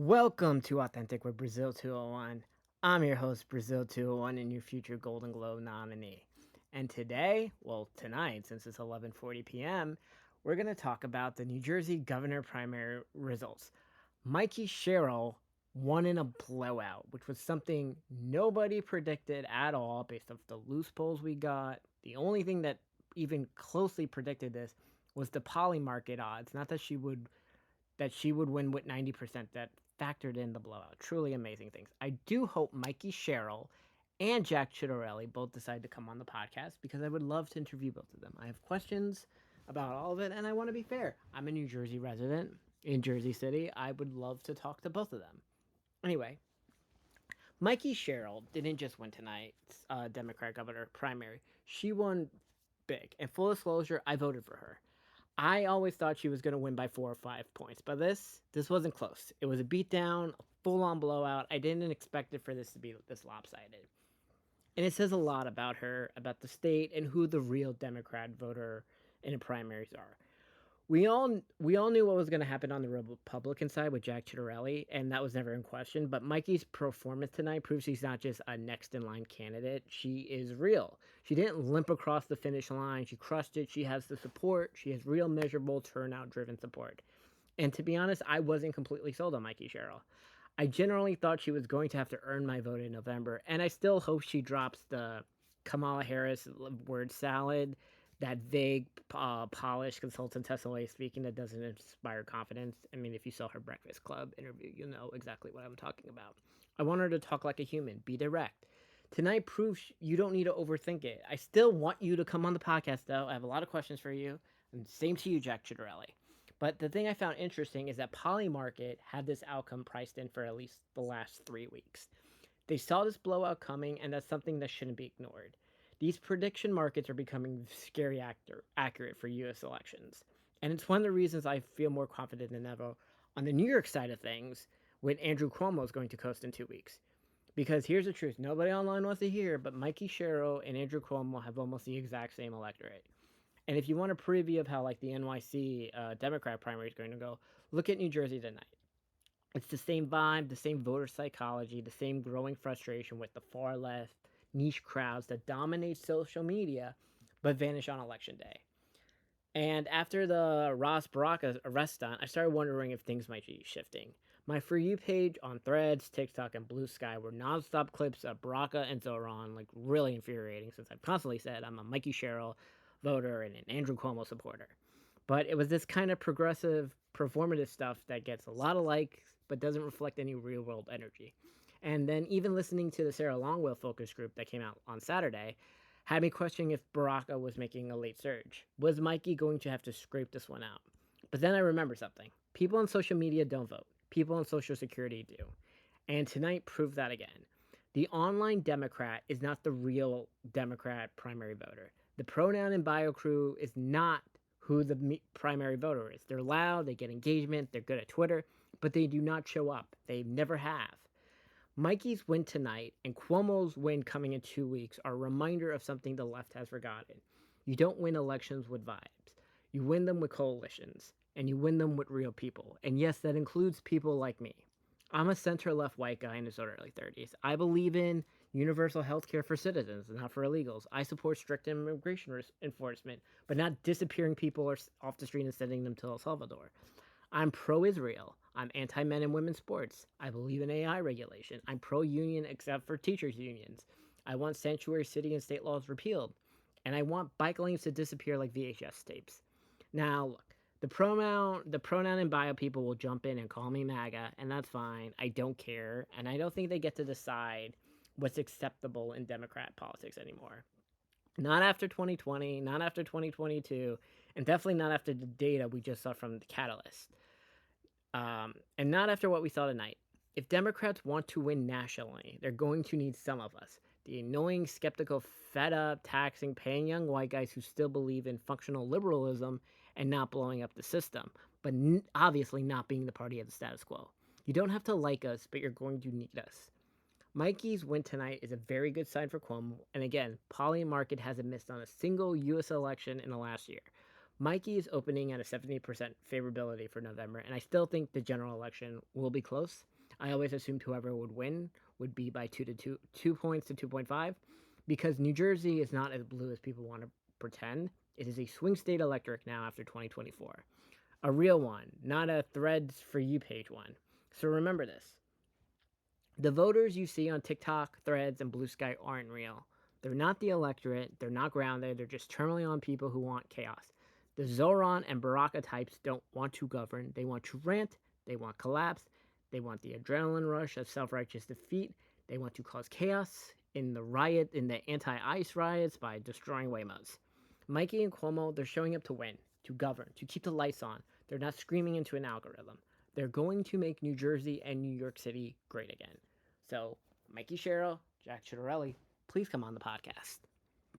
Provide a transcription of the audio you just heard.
Welcome to Authentic with Brazil 201. I'm your host, Brazil 201, and your future Golden Globe nominee. And today, well, tonight, since it's 11:40 p.m., we're going to talk about the New Jersey governor primary results. Mikie Sherrill won in a blowout, which was something nobody predicted at all based off the loose polls we got. The only thing that even closely predicted this was the poly market odds. Not that she would win with 90%. That factored in the blowout. Truly amazing things. I do hope Mikie Sherrill and Jack Chittorelli both decide to come on the podcast because I would love to interview both of them. I have questions about all of it, and I want to be fair. I'm a New Jersey resident in Jersey City. I would love to talk to both of them. Anyway, Mikie Sherrill didn't just win tonight's Democrat governor primary. She won big. And full disclosure, I voted for her. I always thought she was going to win by 4 or 5 points, but this wasn't close. It was a beatdown, a full-on blowout. I didn't expect it for this to be this lopsided. And it says a lot about her, about the state, and who the real Democrat voter in the primaries are. We all knew what was going to happen on the Republican side with Jack Chittorelli, and that was never in question. But Mikie's performance tonight proves she's not just a next in line candidate; she is real. She didn't limp across the finish line. She crushed it. She has the support. She has real, measurable, turnout-driven support. And to be honest, I wasn't completely sold on Mikie Sherrill. I generally thought she was going to have to earn my vote in November, and I still hope she drops the Kamala Harris word salad, that vague, polished consultantess way speaking that doesn't inspire confidence. I mean, if you saw her Breakfast Club interview, you know exactly what I'm talking about. I want her to talk like a human, be direct. Tonight proves you don't need to overthink it. I still want you to come on the podcast, though. I have a lot of questions for you, and same to you, Jack Chittorelli. But the thing I found interesting is that Polymarket had this outcome priced in for at least the last 3 weeks. They saw this blowout coming, and that's something that shouldn't be ignored. These prediction markets are becoming scary accurate for US elections. And it's one of the reasons I feel more confident than ever on the New York side of things when Andrew Cuomo is going to coast in 2 weeks. Because here's the truth nobody online wants to hear, but Mikie Sherrill and Andrew Cuomo have almost the exact same electorate. And if you want a preview of how like the NYC Democrat primary is going to go, look at New Jersey tonight. It's the same vibe, the same voter psychology, the same growing frustration with the far left niche crowds that dominate social media but vanish on election day. And after the Ross Baraka arrest stunt, I started wondering if things might be shifting. My For You page on Threads, TikTok, and Blue Sky were nonstop clips of Baraka and Zoran, like really infuriating since I've constantly said I'm a Mikie Sherrill voter and an Andrew Cuomo supporter. But it was this kind of progressive, performative stuff that gets a lot of likes but doesn't reflect any real world energy. And then even listening to the Sarah Longwell focus group that came out on Saturday had me questioning if Baraka was making a late surge. Was Mikie going to have to scrape this one out? But then I remember something. People on social media don't vote. People on Social Security do. And tonight proved that again. The online Democrat is not the real Democrat primary voter. The pronoun and bio crew is not who the primary voter is. They're loud, they get engagement, they're good at Twitter, but they do not show up. They never have. Mikie's win tonight and Cuomo's win coming in 2 weeks are a reminder of something the left has forgotten. You don't win elections with vibes. You win them with coalitions, and you win them with real people. And yes, that includes people like me. I'm a center-left white guy in his early 30s. I believe in universal health care for citizens, not for illegals. I support strict immigration enforcement, but not disappearing people off the street and sending them to El Salvador. I'm pro-Israel. I'm anti-men and women's sports. I believe in AI regulation. I'm pro-union except for teachers' unions. I want sanctuary city and state laws repealed. And I want bike lanes to disappear like VHS tapes. Now, look, the pronoun and bio people will jump in and call me MAGA, and that's fine. I don't care. And I don't think they get to decide what's acceptable in Democrat politics anymore. Not after 2020, not after 2022, and definitely not after the data we just saw from the Catalyst. And not after what we saw tonight. If Democrats want to win nationally, they're going to need some of us. The annoying, skeptical, fed up, taxing, paying young white guys who still believe in functional liberalism and not blowing up the system, but obviously not being the party of the status quo. You don't have to like us, but you're going to need us. Mikie's win tonight is a very good sign for Cuomo, and again, Polly Market hasn't missed on a single U.S. election in the last year. Mikie is opening at a 70% favorability for November, and I still think the general election will be close. I always assumed whoever would win would be by 2 points to 2.5, because New Jersey is not as blue as people want to pretend. It is a swing state electorate now after 2024. A real one, not a Threads for You page one. So remember this. The voters you see on TikTok, Threads, and Blue Sky aren't real. They're not the electorate. They're not grounded. They're just terminally on people who want chaos. The Zoran and Baraka types don't want to govern. They want to rant. They want collapse. They want the adrenaline rush of self-righteous defeat. They want to cause chaos in the anti-ICE riots by destroying Waymos. Mikie and Cuomo, they're showing up to win, to govern, to keep the lights on. They're not screaming into an algorithm. They're going to make New Jersey and New York City great again. So, Mikie Sherrill, Jack Chittarelli, please come on the podcast.